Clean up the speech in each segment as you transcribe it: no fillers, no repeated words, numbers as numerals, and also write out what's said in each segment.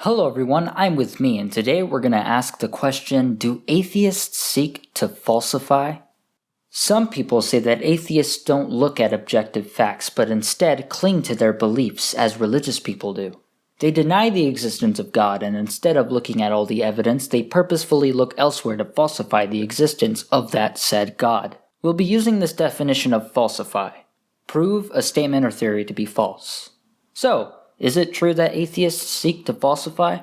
Hello everyone, I'm with me, and today we're going to ask the question, do atheists seek to falsify? Some people say that atheists don't look at objective facts, but instead cling to their beliefs as religious people do. They deny the existence of God, and instead of looking at all the evidence, they purposefully look elsewhere to falsify the existence of that said God. We'll be using this definition of falsify. Prove a statement or theory to be false. So, is it true that atheists seek to falsify?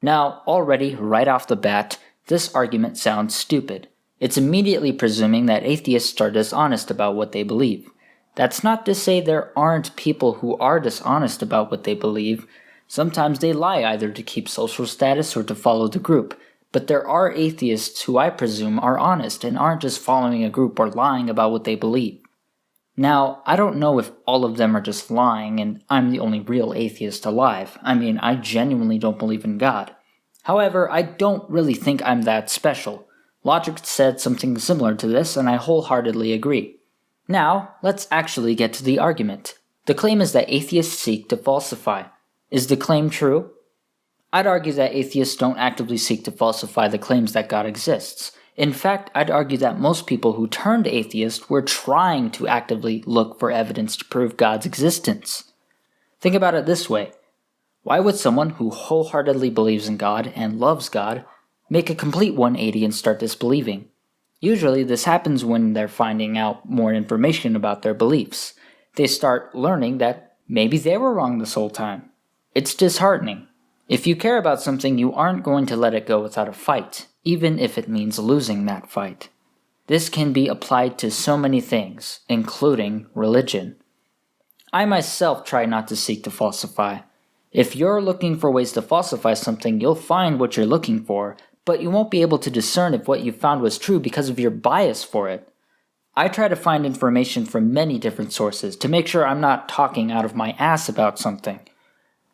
Now, already, right off the bat, this argument sounds stupid. It's immediately presuming that atheists are dishonest about what they believe. That's not to say there aren't people who are dishonest about what they believe. Sometimes they lie either to keep social status or to follow the group. But there are atheists who I presume are honest and aren't just following a group or lying about what they believe. Now, I don't know if all of them are just lying and I'm the only real atheist alive. I genuinely don't believe in God. However, I don't really think I'm that special. Logic said something similar to this, and I wholeheartedly agree. Now, let's actually get to the argument. The claim is that atheists seek to falsify. Is the claim true? I'd argue that atheists don't actively seek to falsify the claims that God exists. In fact, I'd argue that most people who turned atheist were trying to actively look for evidence to prove God's existence. Think about it this way. Why would someone who wholeheartedly believes in God and loves God make a complete 180 and start disbelieving? Usually this happens when they're finding out more information about their beliefs. They start learning that maybe they were wrong this whole time. It's disheartening. If you care about something, you aren't going to let it go without a fight, even if it means losing that fight. This can be applied to so many things, including religion. I myself try not to seek to falsify. If you're looking for ways to falsify something, you'll find what you're looking for, but you won't be able to discern if what you found was true because of your bias for it. I try to find information from many different sources to make sure I'm not talking out of my ass about something.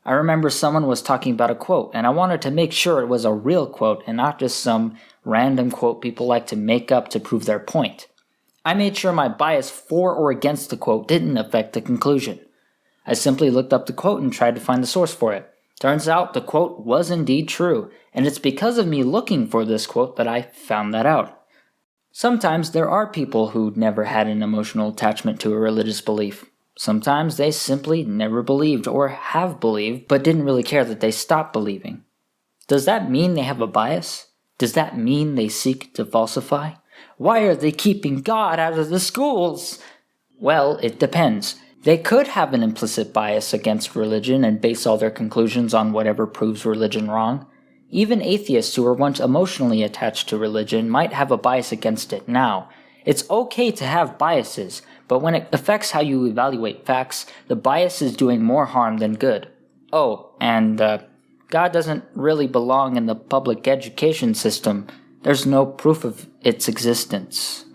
I remember someone was talking about a quote, and I wanted to make sure it was a real quote and not just some random quote people like to make up to prove their point. I made sure my bias for or against the quote didn't affect the conclusion. I simply looked up the quote and tried to find the source for it. Turns out the quote was indeed true, and it's because of me looking for this quote that I found that out. Sometimes there are people who never had an emotional attachment to a religious belief. Sometimes they simply never believed or have believed but didn't really care that they stopped believing. Does that mean they have a bias? Does that mean they seek to falsify? Why are they keeping God out of the schools? Well, it depends. They could have an implicit bias against religion and base all their conclusions on whatever proves religion wrong. Even atheists who were once emotionally attached to religion might have a bias against it now. It's okay to have biases, but when it affects how you evaluate facts, the bias is doing more harm than good. Oh, and God doesn't really belong in the public education system. There's no proof of its existence.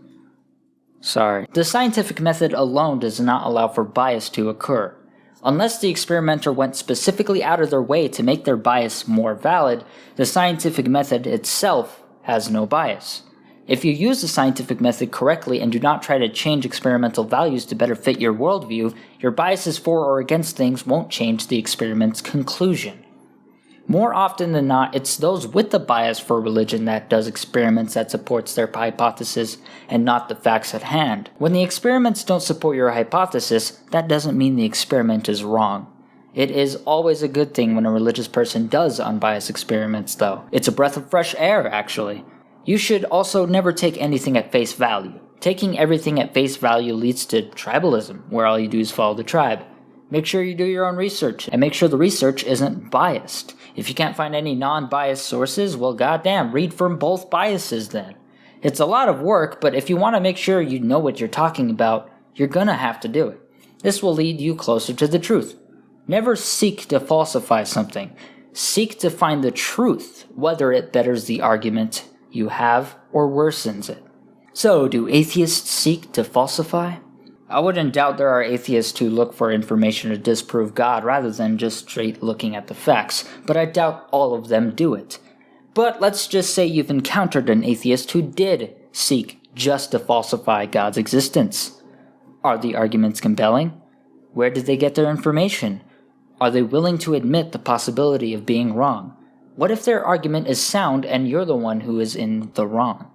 Sorry. The scientific method alone does not allow for bias to occur. Unless the experimenter went specifically out of their way to make their bias more valid, the scientific method itself has no bias. If you use the scientific method correctly and do not try to change experimental values to better fit your worldview, your biases for or against things won't change the experiment's conclusion. More often than not, it's those with the bias for religion that does experiments that supports their hypothesis and not the facts at hand. When the experiments don't support your hypothesis, that doesn't mean the experiment is wrong. It is always a good thing when a religious person does unbiased experiments, though. It's a breath of fresh air, actually. You should also never take anything at face value. Taking everything at face value leads to tribalism, where all you do is follow the tribe. Make sure you do your own research, and make sure the research isn't biased. If you can't find any non-biased sources, well goddamn, read from both biases then. It's a lot of work, but if you want to make sure you know what you're talking about, you're gonna have to do it. This will lead you closer to the truth. Never seek to falsify something. Seek to find the truth, whether it betters the argument you have or worsens it. So, do atheists seek to falsify? I wouldn't doubt there are atheists who look for information to disprove God rather than just straight looking at the facts, but I doubt all of them do it. But let's just say you've encountered an atheist who did seek just to falsify God's existence. Are the arguments compelling? Where did they get their information? Are they willing to admit the possibility of being wrong? What if their argument is sound and you're the one who is in the wrong?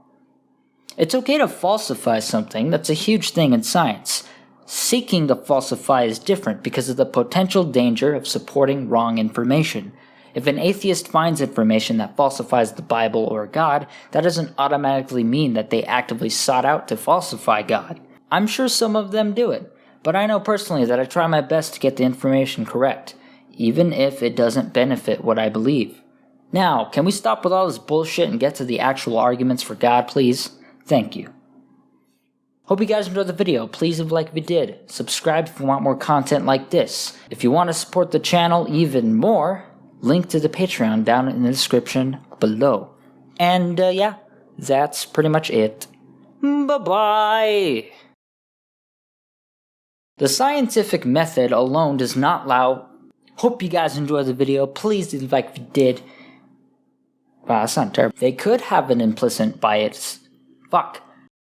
It's okay to falsify something. That's a huge thing in science. Seeking to falsify is different because of the potential danger of supporting wrong information. If an atheist finds information that falsifies the Bible or God, that doesn't automatically mean that they actively sought out to falsify God. I'm sure some of them do it, but I know personally that I try my best to get the information correct, even if it doesn't benefit what I believe. Now, can we stop with all this bullshit and get to the actual arguments for God, please? Thank you. Hope you guys enjoyed the video. Please leave a like if you did. Subscribe if you want more content like this. If you want to support the channel even more, link to the Patreon down in the description below. And yeah, that's pretty much it. Bye-bye! The scientific method alone does not allow... Hope you guys enjoyed the video. Please leave a like if you did. Wow, that's not terrible. They could have an implicit bias. Fuck.